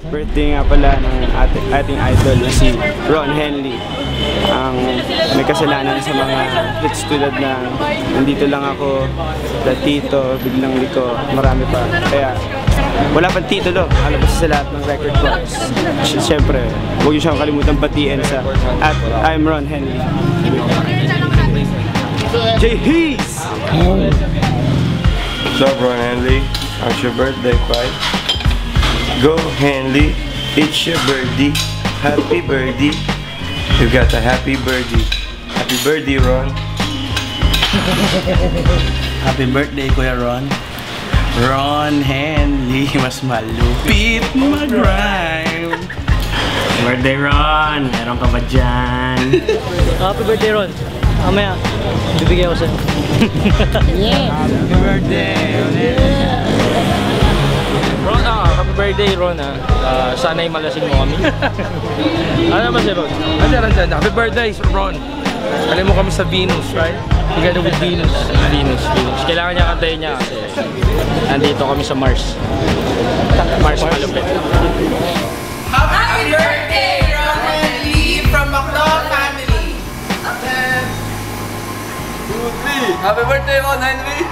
Birthday nga pala ng ating idol na si Ron Henley. Ang may kasalanan sa mga hits tulad ng Nandito Lang Ako, The Tito, Biglang Liko, marami pa. Kaya wala pang titulo, alabas sa lahat ng record books. Siyempre, huwag niyo siyang kalimutan batiin sa at I'm Ron Henley. J-Hees! What's up, Ron Henley? It's your birthday, bye. Go, Henley. It's your birthday. Happy birthday. You got a happy birthday. Happy birthday, Ron. Happy birthday, Kuya Ron. Ron Henley, mas malupit mag-rhyme. Birthday, Ron! Meron ka ba dyan? Happy birthday, Ron. Mamaya, bibigyan ko sa'yo. Yeah. Happy birthday. Ron, happy birthday, Ron. Sana'y malasing mo kami. Ano ba si Ron? Andyan. Happy birthday, Ron. Alam mo kami sa Venus, right? Together with Venus. Venus. Kailangan niya kantayin niya kasi nandito kami sa Mars. Mars malupit. Happy birthday, Ron Henley from McDonald family. Happy birthday, Ron Henley.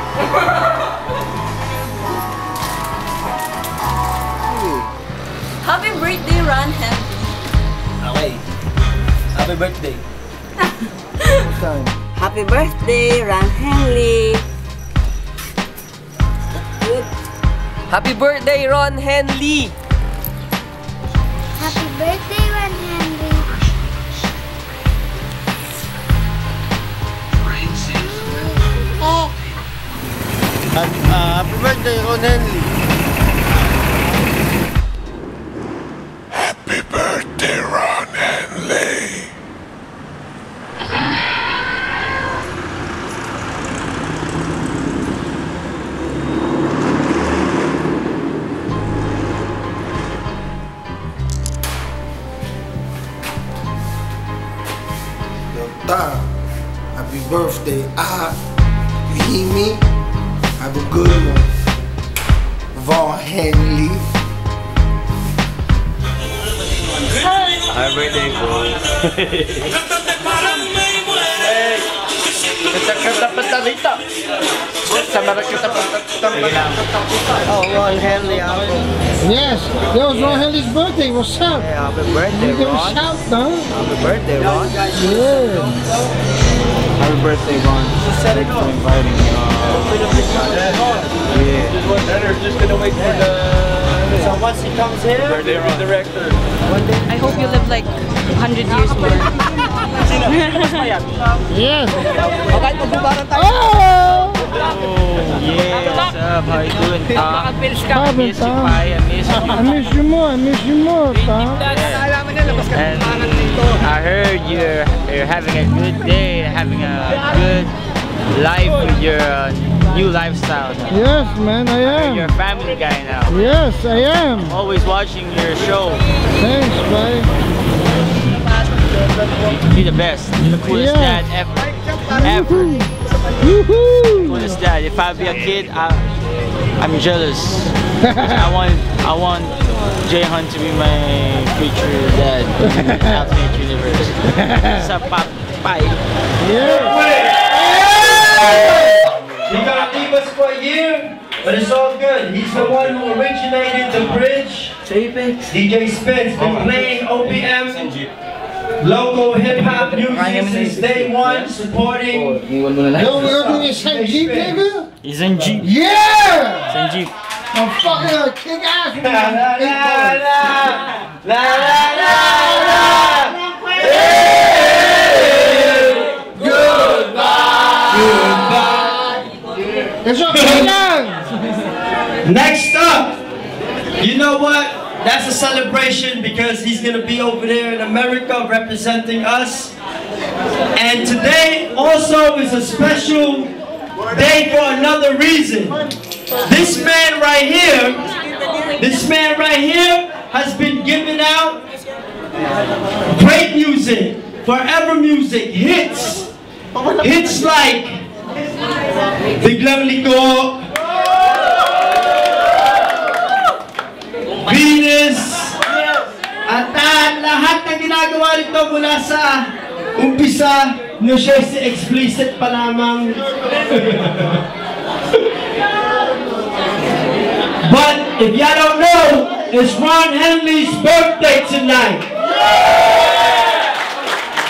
Happy birthday, Ron Henley. Okay. Happy birthday. Happy birthday, Ron Henley. Good. Happy birthday, Ron Henley! Happy birthday, Ron Henley. Happy birthday, Ron Henley. Happy birthday, Ron Henley. Happy birthday, you hear me? Have a good one. Ron Henley. Happy birthday, bro. Oh, Ron Henley. Yes, that was Ron Henley's birthday. What's up? Hey, happy birthday, Give a Ron. shout, though. Happy birthday, Ron. Yeah. Happy birthday, Ron. Thanks for inviting me. Just gonna wait for the... So once he comes here, birthday, Ron. Director. I hope you live like 100 years more. Yes. Oh! Yeah, what's up? How you doing, Tom? I miss you, Pai. I miss you. I miss you more, Tom. And I heard you're having a good day, having a good life with your new lifestyle. Yes, man, I am. You're a family guy now. Yes, I am. Always watching your show. Thanks, buddy. You're the best. You're the coolest dad ever. Coolest dad. If I be a kid, I'm jealous. I want Jay Hunt to be my future dad in Alternate Universe. What's up, Pop? Bye. He got to leave us for a year, but it's all good. He's the one who originated the bridge. DJ Spence been playing OPM. Local hip-hop music since day one, supporting. Yo, we're gonna do this Jeep, nigga? He's in Jeep. Yeah! He's in Jeep. I'm fucking gonna kick ass with La la la la la la. Goodbye. It's okay. Next up, you know what? That's a celebration because he's gonna be over there in America representing us. And today also is a special day for another reason. This man right here has been giving out great music, forever music, hits like Biglang Liko, Venus, ginagawa nito mula sa umpisa na siya si explicit pa lamang. But if y'all don't know, it's Ron Henley's birthday tonight.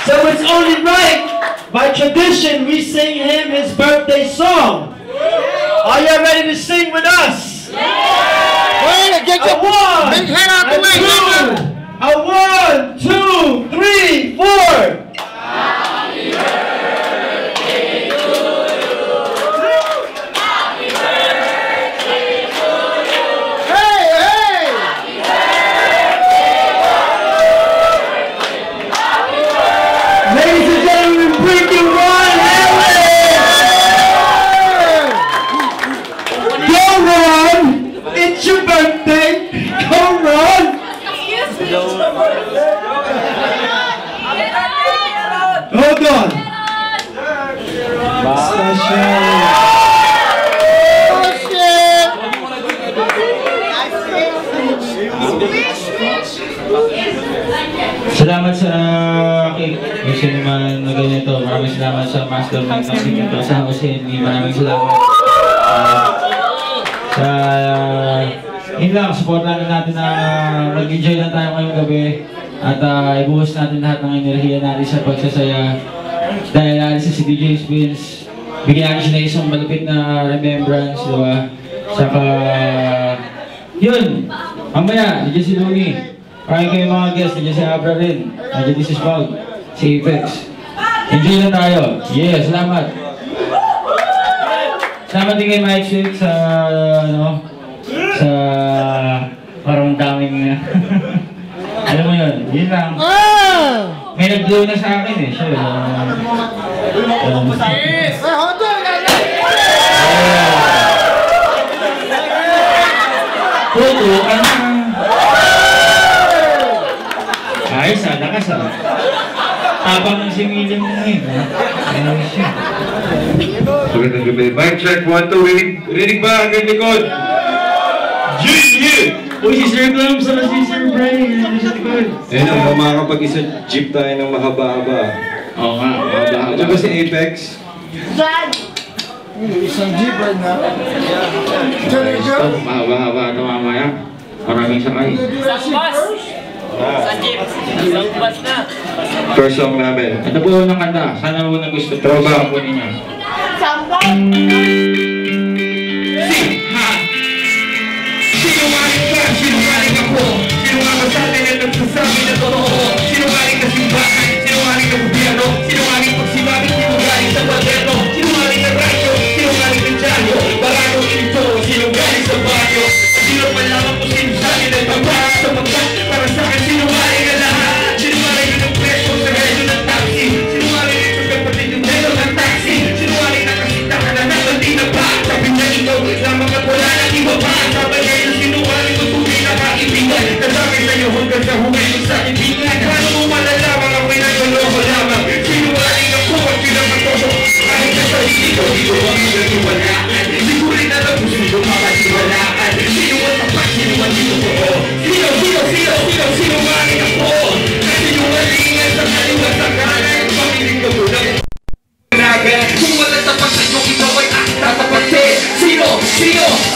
So it's only right, by tradition, we sing him his birthday song. Are you ready to sing with us? Wait, get your big head out the way. A 1, 2, 3, 4. Happy birthday to you. Happy birthday to you. Hey, hey. Happy birthday. Ladies and gentlemen, bring you Ron Henley. Go Ron! It's your birthday. Go Ron! Hold on. Salamat sa cake. Kung sino man na ganito. Maraming salamat sa mastermind ng ganito. Sa Jose, maraming salamat. Yun lang, supportan natin na mag-enjoy lang tayo ngayong gabi. At ibuhos natin lahat ng enerhiya natin sa pagsasaya. Dahil alis si DJ Spins, bigyan natin siya na isang malupit na remembrance, diba? Saka, yun! Mamaya, nandiyan si Looney. Parang kayo mga guests, nandiyan si Abra rin. Nandiyan si Spog, si Apex. Enjoy lang tayo. Yeah, salamat! Salamat din kay Mike Swick sa, sa parang daming alam mo yun, yun lang. May nag-blow na sa akin eh, siya. Tuto ka na. Ayos ah, lakas ah. Tapang ng singilin mo ngayon. Ayos siya. Magandang gabi. Mic check, 1, 2, rinig ba hanggang likod? Uy, si Sir Glum sa si Sir Brian. Ano siya likod? Ayun ang makakapag-isa jeep tayo ng mahaba-haba. Oo nga, mahaba-haba. Ano ba si Apex? Isang jeep right now. Mahaba-haba ito mamaya. Maraming sakay. Sa jeep. Isang bus na. First song namin. Ito po ng kanta. Sana mo na gusto. Throwback po ninyo. Sinungaling ka, sinungaling ako. Sinungaling sa atin ang nagsasabi na totoo. Sinungaling na simbahan, sinungaling na gobyerno. Sinungaling pagsibabi, sinungaling sa gobyerno. Sinungaling na radyo, sinungaling ng dyaryo. Baranong ito, sinungaling sa banyo. Sino pa lamang kung sinasabi na pagbakas sa pagkat. Para sa akin, sinungaling na lahat. Sinungaling na ng presyo sa radyo ng taxi. Sinungaling ito kapatid yung delo ng taxi. Sinungaling na kasita ka na nabanti na pa. Sabi na ikaw, lamang at wala nang iba pa. Sabi na yung sinungaling ko tunay na kaibigan. Kasama sa'yo hanggang sa humayon sa kaibigan. Paano mo malalaman ang may nagloloko lamang? Sinungaling ako at pinapatoso. Kahit na sa hindi ko ang nagtiwalaan. Sigurin na lang kung sino makatiwalaan. Sino ang tapat, sino ang dito ko. Sinungaling ako. Sinungalingan sa kaliwa sa kanan. Pamiling ka muna. Kung wala tapat sa'yo, ikaw ay tatapatin.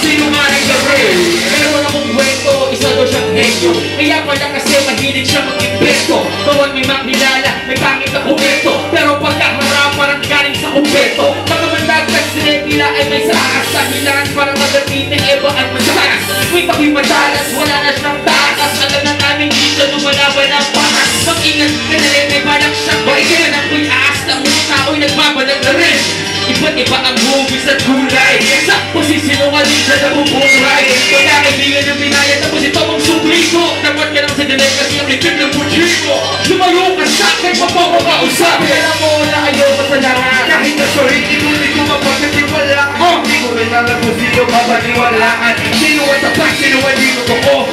Sinungaling ka rin. Meron akong kwento, isa daw siyang henyo. Kaya pala kasi mahilig siya mag-invento. Bawat may makilala, may pangit na kumento. Pero pagkaharap parang galing sa kumpeto. Pagkamandagdag sinetila ay may sakas. Dahilan para magamitin, iba at masakas. May tako'y madalas, wala na siyang takas. Alam na namin dito lumalaban ang pakas. Mag-ingat ka na rin, may balak siyang baikin. Ako'y aas na mga tao'y nagbabalag na rin. Iba't iba ang movies at gulay. Sa posisinungaling siya na bubungray. Wala kaibigan ng binayad, tapos ito mong subligo. Dapat ka lang sa dinig kasi ang lipid ng butchino. Lumayo ka sa akin, mapapakausap. Alam mo na ayoko sa lahat. Kahit na sorry, hindi ko mapagkatiwalaan. Hindi ko rin alam kung sino mapaniwalaan. Sino ang tapat, sino ang di totoo.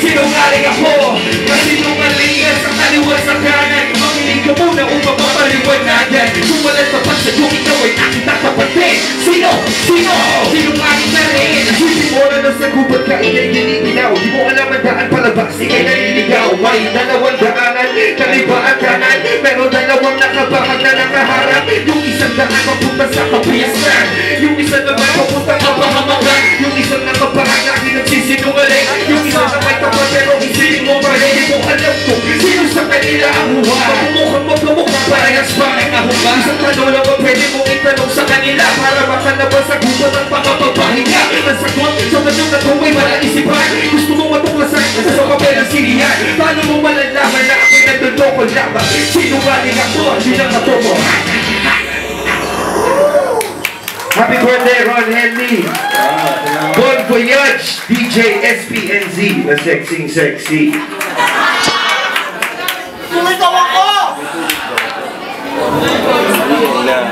Sinungaling ako. Kasinungalingan sa kaliwa sa kanan. Makinig ka muna upang mapaliwanagan. Kung walang tapat sa yung ikaw ay aking tatapatin. Sinungaling na rin. Sisimula na sa gubat ka, ikay giniginaw. Di mo alam ang daan palabas, ikay naliligaw. May 200 na nakaharap. Yung isang daan papunta sa kapiyasan, yung isang naman papunta kapahamagan, yung isang nakaparang lagi nagsisinungaling, yung isang na may tapat pero isipin mo pa rin. Hindi mo alam kung sino sa kanila ang huwa. Pagmumukhang magpamukha parehas pa ang ahumba. Isang tanong lang ba pwede mong itanong sa kanila para makalabas sa gubat ng pagkapagpahinga. Ang sagot sa tanong na kung may malaisipan, gusto mong matuklasan sa papel ng sinihan. Paano mo malalaman na ako'y nandodoko lamang? Sinungaling ako, hindi lang matomo. Happy birthday, Ron Henley! Bon voyage, DJ SPNZ, the sexing sexy. Tumitaw ako!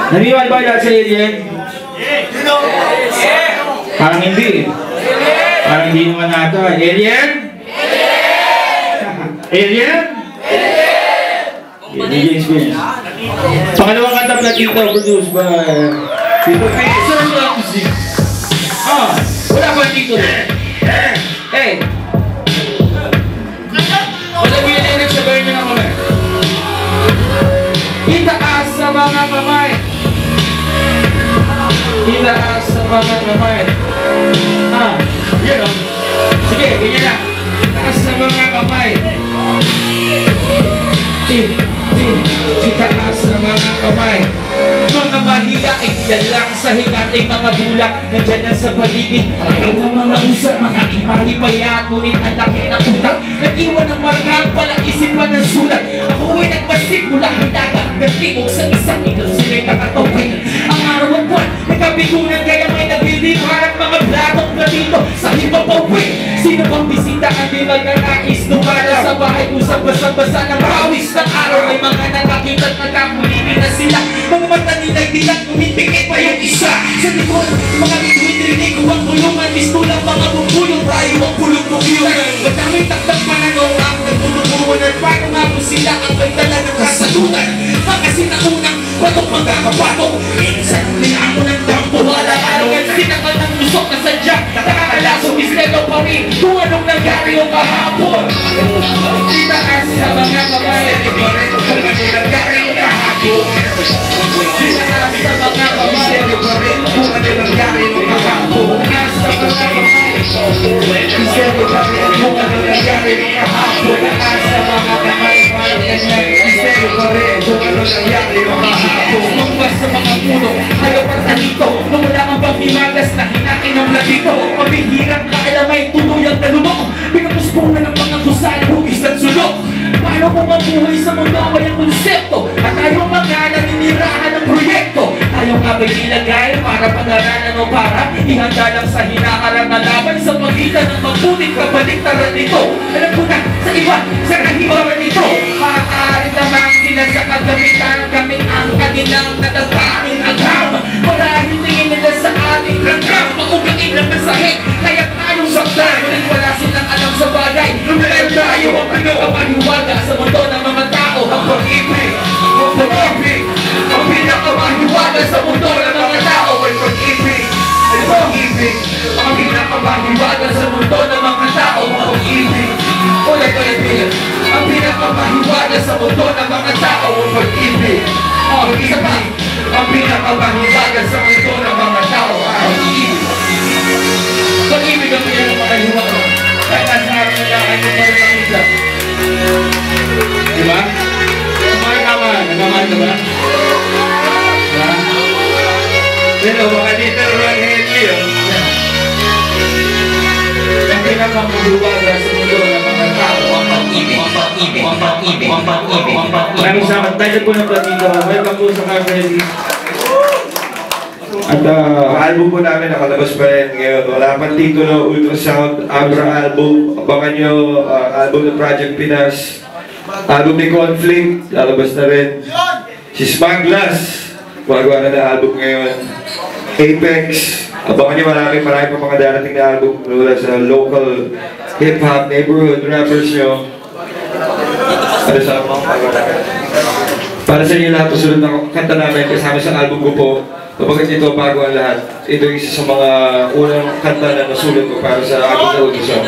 Naniwala ba lahat sa alien? Parang hindi. Parang hindi naman nato. Alien? Alien? DJ Experience. Pangalawang kanta Platito, produced by Tito P. Sir Music. Wala ba Tito? Hey! Wala mo yung lyrics, sabayin nyo na kami. Itaas sa mga kamay. Itaas sa mga kamay. Yun o. Sige, ganyan lang. Itaas sa mga kamay. Itaas sa mga kamay. Mga mahiyain, yan lang sa higating mga bulak. Nandiyan lang sa paligid, ayaw na mga usap. Mga imahipaya, ngunit ang laki ng utak. Nag-iwan ng marang pala isipan ng sulat. Ako ay nagmasig mula ang dagat. Nagtingog sa isang ilang sila'y nakatawin. Ang araw at buwan, nagkabigunan kaya may naglilip. Harap mga blatong platito sa hipapawin. Sino bang bisita ang di magkanais? Lumala sa bahay, usap basa-basa ng pawis ng araw. May mga nakakita at nagkakulini na sila. Mga mata nila'y dilat, umipikit pa yung isa. Sa likod, mga bituin-rinig ko ang tulungan. Mistulang mga bubulong, tayo ang pulong-pulong. Madaming taktak mananong ang nagtulungan. Paano nga po sila ang may dala ng kasalutan? Mga sinaunang batong magkakapatong. Minsan ulihan mo ng dampo. Wala alayan, sinakal ng lusok na sadya. Nakakalasong islelo pa rin kung anong nangyari o kahapon. Itaas sa mga kamay. Kung anong nangyari o kahapon. Itaas sa mga kamay. Kung anong nangyari o kahapon. Itaas sa mga kamay. Isero pa rin kung anong nangyari o kahapon. Itaas sa mga kamay. Isero pa rin kung anong nangyari o kahapon. Lumabas sa mga puno, ayaw pa sa dito. Nung wala kang paghimagas na hinakin ng ladito. Pabihirang kailamay, tuluyang nalumok. Pinapuspunan ng mga kusal, hugis at sulok. Paano kung mabuhay sa mundo ay ang konsepto? At tayo mga naninirahan ng proyekto. Tayo nga ba'y nilagay para pag-aralan o para ihanda lang sa hinaharang na laban sa pagitan ng mabuting kabaliktaran nito. Alam ko na sa iba, sa kahibaran nito. Maaari naman sila sa kagamitan gamit ang kanilang natatanging agam. Marahil tingin nila sa ating langgam. Makugain lang masahit, kaya tayong saktan. Ngunit wala silang alam sa bagay. Pero tayo ang pinakamahiwaga sa mundo ng mga tao. Ang pag-ibig, ang pag-ibig. Ang pinakamahiwaga sa mundo ng mga tao ay pag-ibig. Ang pag-ibig. Ang pinakamahiwaga sa mundo ng mga tao ay pag-ibig. Ulit. Ang pinakamahiwaga sa mundo ng mga tao ay pag-ibig. Isa pa. Ang pinakamahiwaga sa mundo ng mga tao ay pag-ibig. Pag-ibig ang pinakamahiwaga. Kaya nasa araw nila ay magpapalangit lang. Diba? Nagmamahal ka ba? Diba? Pero baka dito Ron Henley ang pinakamahiwaga sa mundo ng mga tao ang pag-ibig. Maraming salamat. Tayo po ng Platito. Welcome po sa Carverdi. At album po namin nakalabas pa rin ngayon. Wala pang titulo, Ultrasound, Abra album. Abangan nyo, album ng Project Pinas. Album ni Conflict, lalabas na rin. Si Smaglas, magawa na ng album ngayon. Apex, abangan nyo marami pa mga darating na album mula sa local hip-hop, neighborhood rappers nyo. Para sa inyo lahat, susunod na kanta namin kasama sa album ko po. Kapag ito bago ang lahat, ito yung isa sa mga unang kanta na nasulat ko para sa aking na audition.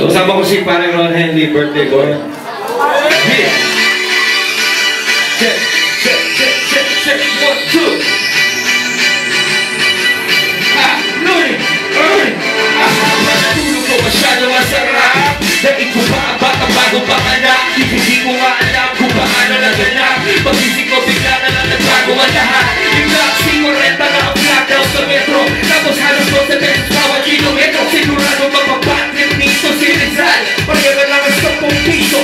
Kasama ko si parang Ron Henley, birthday boy. Yeah. Check. Daig ko pa ang bata bago panganak. Hindi ko nga alam kung paano naganap. Pagising ko bigla na lang nagbago ang lahat. Yung taxi ko renta na ang blackout sa metro. Tapos halos 12 pesos bawat kilometro. Sigurado mapapatrip dito si Rizal. Pagkala lang ang 10 piso.